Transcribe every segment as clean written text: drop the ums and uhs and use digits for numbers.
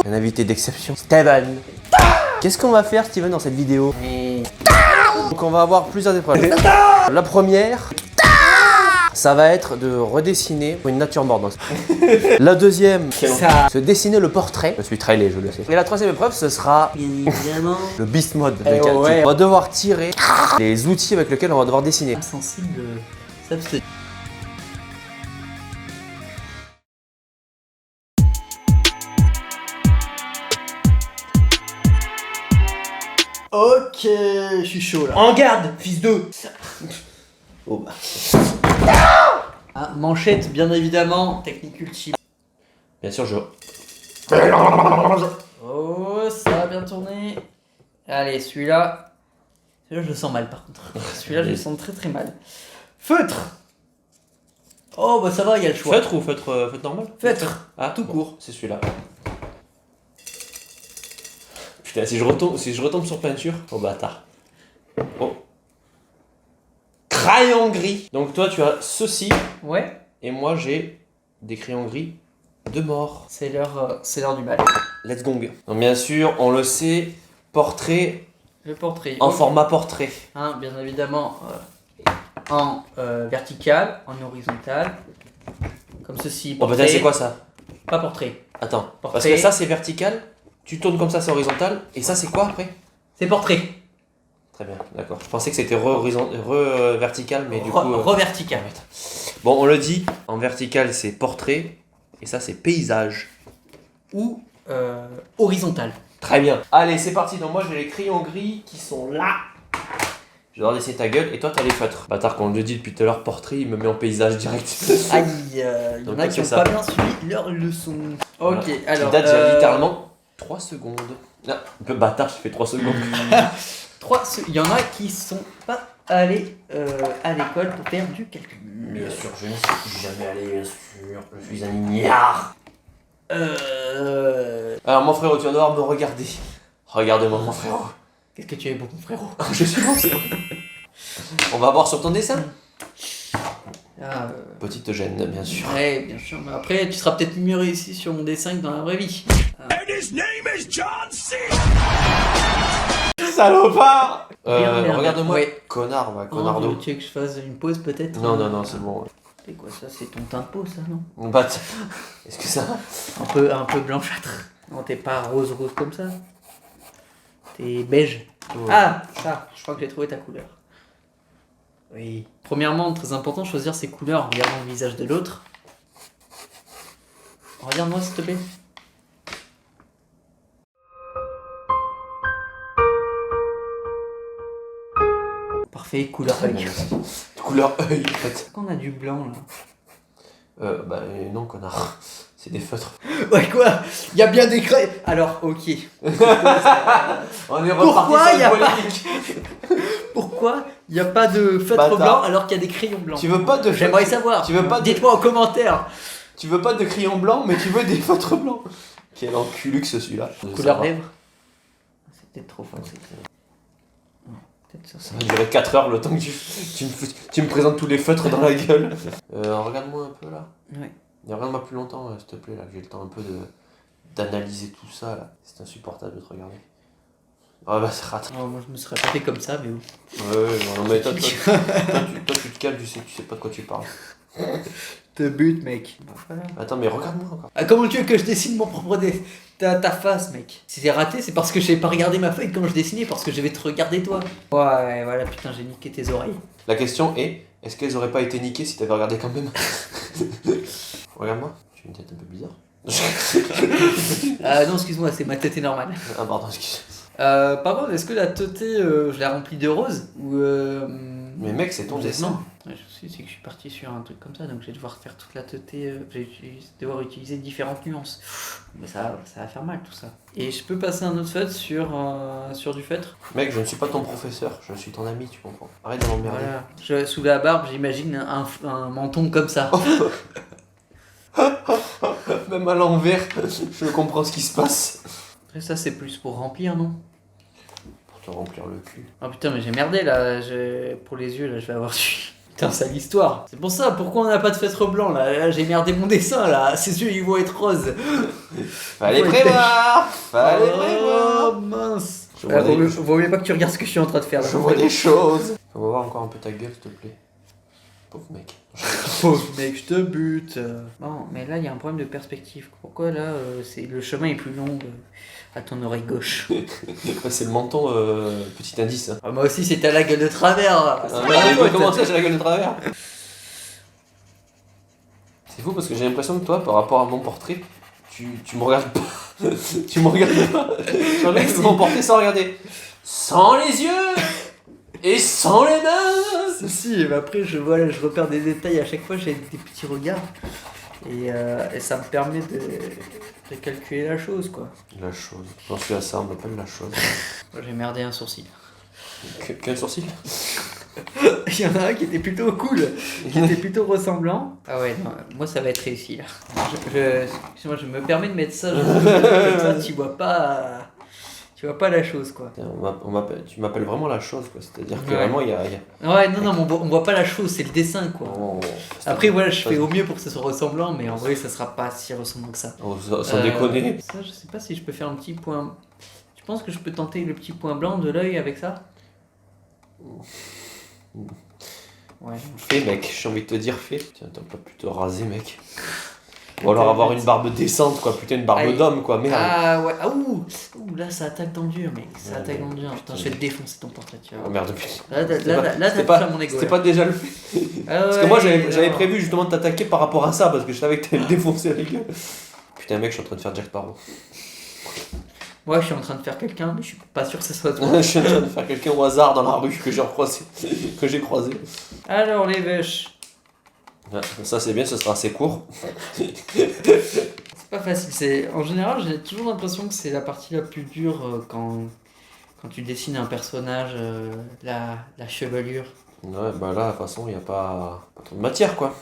un invité d'exception, Steven. Qu'est-ce qu'on va faire, Steven, dans cette vidéo? Donc on va avoir plusieurs épreuves. La première, ça va être de redessiner une nature morte. La deuxième, se dessiner le portrait. Je suis très laid, je le sais. Et la troisième épreuve, ce sera Évidemment. le beast mode. On va devoir tirer les outils avec lesquels on va devoir dessiner. Insensible, s'abstenir. Ok, je suis chaud là. En garde, fils de. Oh bah. Ah, manchette, bien évidemment, technique ultime. Bien sûr, je. Oh, ça va bien tourner. Allez, celui-là je le sens mal par contre. Celui-là, je le sens très très mal. Feutre. Oh, bah ça va, il y a le choix. Feutre ou feutre normal? Feutre. Ah, tout court, c'est celui-là. Putain, si je retombe sur peinture, oh bâtard. Oh. Crayon gris. Donc toi, tu as ceci, Ouais. et moi j'ai des crayons gris de mort. C'est l'heure du mal. Let's go. Donc bien sûr, on le sait, portrait Le portrait. en format portrait. Hein, bien évidemment, en vertical, en horizontal. Comme ceci. Oh putain, c'est quoi ça? Pas portrait. Attends, Portrait. parce que ça c'est vertical, tu tournes comme ça, c'est horizontal, et ça c'est quoi après? C'est portrait. Très bien, d'accord. Je pensais que c'était vertical, mais du coup... Revertical. Bon, on le dit, en vertical c'est portrait, et ça c'est paysage. Ou horizontal. Très bien. Allez, c'est parti. Donc moi j'ai les crayons gris qui sont là. Je vais devoir dessiner ta gueule, et toi t'as les feutres. Bâtard, quand on le dit depuis tout à l'heure, portrait, il me met en paysage direct. Aïe, il y en a qui n'ont pas bien suivi leur leçon. Voilà. Ok, Qui alors... date d'il y a littéralement 3 secondes. Ah, un peu bâtard, je fais 3 secondes. Il y en a qui sont pas allés à l'école pour faire du calcul. Bien sûr, je ne suis jamais allé, bien sûr. Je suis un ignare. Alors mon frérot, tu vas devoir me regarder. Regarde-moi mon frérot. Qu'est-ce que tu es bon, mon frérot? Je suis bon, c'est bon. On va voir sur ton dessin. Petite gêne, bien sûr. Ouais, bien sûr, mais après tu seras peut-être mieux réussi sur mon dessin que dans la vraie vie. And his name is John C. Salopard. Merde. Regarde-moi. Ouais. Connard, va, connardo. Tu veux que je fasse une pause peut-être? Non, c'est bon. C'est quoi ça? C'est ton teint de peau ça, non? Bah, est-ce que ça va? Un peu blanchâtre. Non, t'es pas rose comme ça. T'es beige. Ouais. Ah, ça, je crois que j'ai trouvé ta couleur. Oui. Premièrement, très important, choisir ses couleurs en regardant le visage de l'autre. Regarde-moi s'il te plaît. Parfait, couleur œil. Couleur œil, en fait. Est-ce qu'on a du blanc là? Bah non, connard. C'est des feutres. Ouais, quoi? Il y a bien des crayons. Alors, ok. On est reparti Pourquoi sur y a une pas- polémique. Pourquoi il n'y a pas de feutre Bâtard. blanc alors qu'il y a des crayons blancs? Tu veux pas de J'aimerais savoir. Tu veux pas de... Dites-moi en commentaire. Tu veux pas de crayon blanc, mais tu veux des feutres blancs. Quel enculux celui-là. Couleur lèvres. C'est peut-être trop facile. Peut-être ça. Ça va durer 4 heures le temps que tu me présentes tous les feutres dans la gueule. Regarde-moi un peu là. Ouais. Et regarde-moi plus longtemps, s'il te plaît, là, que j'ai le temps un peu d'analyser tout ça là. C'est insupportable de te regarder. Ah bah c'est raté. Oh, moi je me serais pas fait comme ça, mais bon. Ouais, non mais toi, tu te calmes, tu sais pas de quoi tu parles. Te but, mec. Voilà. Attends, mais regarde-moi encore. Ah, comment tu veux que je dessine mon propre ta face, mec? Si c'est raté, c'est parce que j'ai pas regardé ma feuille quand je dessinais, parce que je vais te regarder toi. Ouais, voilà, putain, j'ai niqué tes oreilles. La question est, est-ce qu'elles auraient pas été niquées si t'avais regardé quand même? Regarde-moi, tu as une tête un peu bizarre. Non, excuse-moi, c'est ma tête est normale. Ah pardon, excuse. Par contre, est-ce que la teuté, je la remplis de rose ou Mais mec, c'est ton dessin. Non, ouais, je sais, c'est que je suis parti sur un truc comme ça, donc je vais devoir faire toute la teuté, devoir utiliser différentes nuances. Mais ça va faire mal tout ça. Et je peux passer un autre feutre sur du feutre. Mec, je ne suis pas ton professeur, je suis ton ami, tu comprends. Arrête de m'emmerder. Voilà. Sous la barbe, j'imagine un menton comme ça. Même à l'envers, je comprends ce qui se passe. Après ça, c'est plus pour remplir, non? Pour te remplir le cul. Oh putain, mais j'ai merdé là, pour les yeux là, je vais avoir du... Putain, c'est l'histoire. C'est pour ça, pourquoi on n'a pas de feutre blanc là, j'ai merdé mon dessin là, ces yeux ils vont être roses. Fallait prévoir. Fallait prévoir. Oh mince. Je vois des- Vaut mieux pas que tu regardes ce que je suis en train de faire là. Je vois des choses. On va voir encore un peu ta gueule, s'il te plaît. Pauvre mec. Pauvre mec, je te bute. Bon, mais là il y a un problème de perspective. Pourquoi là, le chemin est plus long à ton oreille gauche. C'est le menton, petit indice. Hein. Ah, moi aussi c'était à la gueule de travers. C'est pas ma mais faute. comment ça, j'ai la gueule de travers? C'est fou parce que j'ai l'impression que toi, par rapport à mon portrait, tu me regardes pas. Tu me regardes pas. J'ai l'impression de mon portrait sans regarder. Sans les yeux et sans les mains. Si, mais après je repère des détails à chaque fois, j'ai des petits regards. Et ça me permet de calculer la chose quoi. La chose. J'en suis à ça, on m'appelle la chose. Moi j'ai merdé un sourcil. Quel sourcil? Il y en a un qui était plutôt cool, qui était plutôt ressemblant. Ah ouais, non, moi ça va être réussi là. Excuse-moi, je me permets de mettre ça, comme ça tu vois pas la chose quoi. Tu m'appelles vraiment la chose, quoi. C'est-à-dire que Ouais. vraiment, il y a... Ouais, non, mais on voit pas la chose, c'est le dessin quoi. Oh, Après voilà, je fais au mieux pour que ce soit ressemblant, mais en vrai ça sera pas si ressemblant que ça. Oh, sans déconner. Ça, je sais pas si je peux faire un petit point. Tu penses que je peux tenter le petit point blanc de l'œil avec ça? Ouais. Fais, mec, j'ai envie de te dire fais. Tiens, t'as pas pu te raser, mec. Ou alors avoir une barbe décente, quoi. Putain, une barbe Aïe. d'homme, quoi. Merde. Ah ouais, ah ouh, là ça attaque dans le dur, mec. Ça Ouais, attaque dans le dur. putain. Attends, je vais te défoncer ton portrait, tu Oh vois. merde, putain. Là, t'as C'était touché pas, à mon ego. c'était là. pas déjà le fait. Ah Parce que ouais, moi, j'avais non. prévu justement de t'attaquer par rapport à ça, parce que je savais que t'allais me défoncer avec eux. Putain, mec, je suis en train de faire Jack Sparrow. Moi, je suis en train de faire quelqu'un, mais je suis pas sûr que ce soit toi. Je suis en train de faire quelqu'un au hasard dans la rue que j'ai croisé. Alors, les vaches. Ouais, ça, c'est bien, ce sera assez court. C'est pas facile. En général, j'ai toujours l'impression que c'est la partie la plus dure quand tu dessines un personnage, la chevelure. Ouais, bah là, de toute façon, il n'y a pas trop de matière, quoi.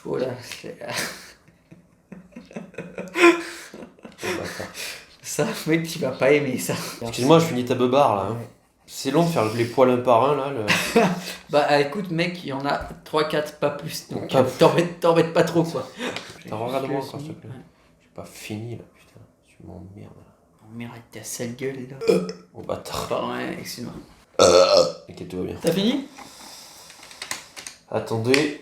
Oh là, Oh, bâtard. ça, mec, tu vas pas aimer ça. Excuse-moi, je finis ta beubare, là. Hein. C'est long de faire les poils un par un, là. Bah écoute, mec, il y en a 3-4, pas plus. Donc Pas- t'embête pas trop, quoi. Regarde-moi encore, s'il te plaît. J'ai pas fini, là, putain. Tu m'emmerdes, là. Oh merde, ta sale gueule, là. Oh, bâtard. Pardon, ouais, excuse-moi. Ok, tout va bien. T'as fini? Attendez.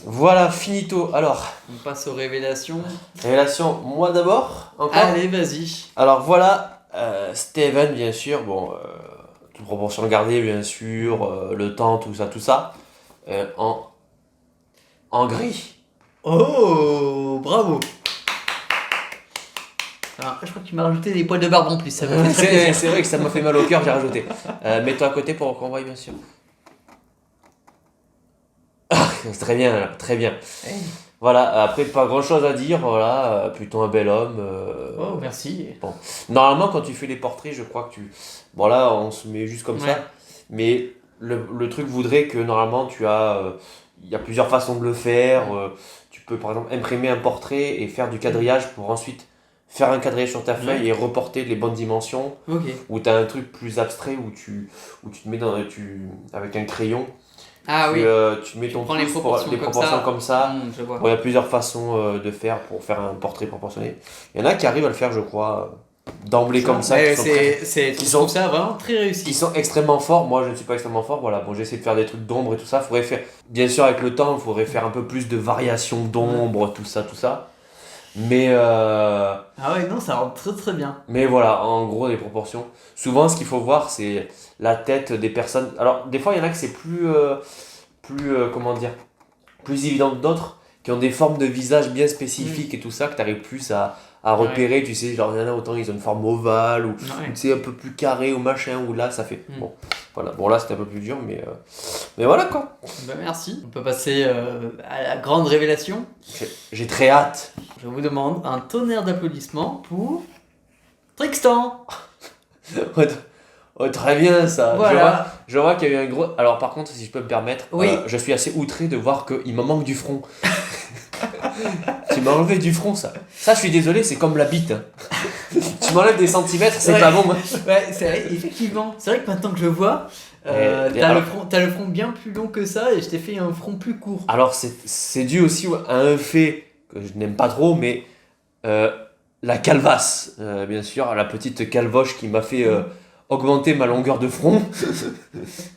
Voilà, finito. Alors, On passe aux révélations. révélation, moi d'abord, encore. Allez, vas-y. Alors voilà, Steven, bien sûr, bon, toute proportion gardée, bien sûr, le temps, tout ça, en gris. Oh, bravo. Alors, je crois que tu m'as rajouté des poils de barbe en plus, ça me fait très plaisir. C'est vrai que ça m'a fait mal au cœur, j'ai rajouté. Mets-toi à côté pour qu'on voie, bien sûr. Ah, très bien, là, très bien. Hey. Voilà, après pas grand chose à dire, voilà, plutôt un bel homme. Oh, merci. Normalement, quand tu fais les portraits, je crois que tu. Bon, là, on se met juste comme Ouais. ça, mais le truc voudrait que normalement, tu as. Il y a plusieurs façons de le faire. Tu peux par exemple imprimer un portrait et faire du quadrillage pour ensuite faire un quadrillage sur ta feuille et reporter les bonnes dimensions. Ok. Ou tu as un truc plus abstrait où tu te mets avec un crayon. Ah oui. Tu mets ton prends les pouce pour proportions les comme proportions ça. comme ça. Je vois. Bon, il y a plusieurs façons de faire pour faire un portrait proportionné. Il y en a qui arrivent à le faire, je crois, d'emblée comme ça. Ouais, qui sont très- je sont- trouve ça vraiment très qui réussi. sont extrêmement forts. Moi, je ne suis pas extrêmement fort. Voilà, bon, j'essaie de faire des trucs d'ombre et tout ça. Faudrait faire, bien sûr, avec le temps, il faudrait faire un peu plus de variations d'ombre, tout ça. Mais Ah ouais, non, ça rentre très très bien. mais voilà, en gros, les proportions. Souvent, ce qu'il faut voir, c'est la tête des personnes. Alors, des fois, il y en a que c'est plus comment dire, plus évident que d'autres, qui ont des formes de visage bien spécifiques et tout ça, que tu arrives plus à repérer. Tu sais, genre, il y en a autant, ils ont une forme ovale, ou Ouais. tu sais, un peu plus carré, ou machin, ou là, ça fait. Mm. Bon, voilà. Bon, là, c'était un peu plus dur, mais voilà, quoi. Bah merci. On peut passer à la grande révélation. J'ai très hâte. Je vous demande un tonnerre d'applaudissements pour Trixtan. Oh, très bien, ça. Voilà. Je vois qu'il y a eu un gros. Alors, par contre, si je peux me permettre, Oui. je suis assez outré de voir qu'il m'en manque du front. Tu m'as enlevé du front, ça. Ça, je suis désolé, c'est comme la bite. Hein. Tu m'enlèves des centimètres, c'est Ouais. pas bon. Hein. Ouais, c'est vrai, effectivement. C'est vrai que maintenant que je vois, T'as le front bien plus long que ça et je t'ai fait un front plus court. Alors c'est dû aussi à un fait que je n'aime pas trop, mais la calvasse, bien sûr, la petite calvoche qui m'a fait augmenter ma longueur de front.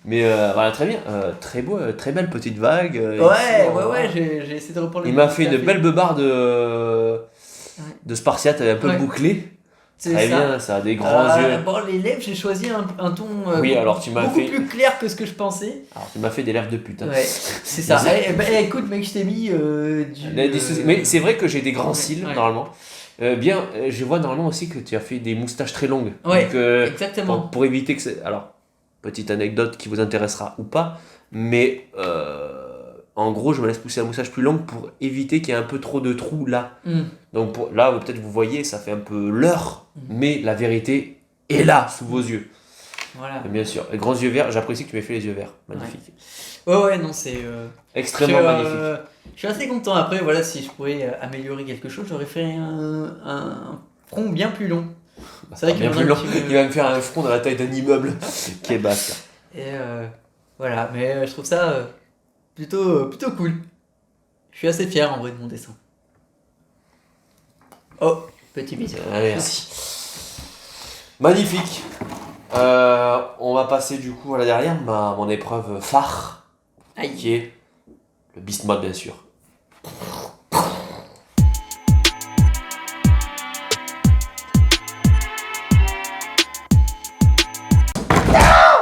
Mais voilà, très bien, très beau, très belle petite vague. Ouais, j'ai essayé de reprendre. Il m'a fait une belle beubare de Spartiate un peu bouclée. Très bien, ça a des grands yeux. Bon, les lèvres, j'ai choisi un ton oui, alors tu m'as beaucoup fait... plus clair que ce que je pensais. Alors tu m'as fait des lèvres de pute. Hein. Ouais, c'est ça. Écoute, mec, je t'ai mis Mais c'est vrai que j'ai des grands cils, normalement. Je vois normalement aussi que tu as fait des moustaches très longues. Ouais, donc, exactement. Pour éviter que c'est... Alors, petite anecdote qui vous intéressera ou pas, mais en gros, je me laisse pousser la moustache plus longue pour éviter qu'il y ait un peu trop de trous là. Donc là, peut-être vous voyez, ça fait un peu leurre, mais la vérité est là, sous vos yeux. Voilà. Bien sûr. Les grands yeux verts, j'apprécie que tu m'aies fait les yeux verts. Magnifique. Ouais, non, c'est... extrêmement magnifique. Je suis assez content. Après, voilà, si je pouvais améliorer quelque chose, j'aurais fait un front bien plus long. C'est vrai qu'il il va me faire un front dans la taille d'un immeuble qui est basse. Et voilà, mais je trouve ça plutôt cool. Je suis assez fier en vrai de mon dessin. Oh, petit bisou. Allez, merci. Magnifique. On va passer du coup à la dernière, mon épreuve phare, qui est le Beast Mode bien sûr.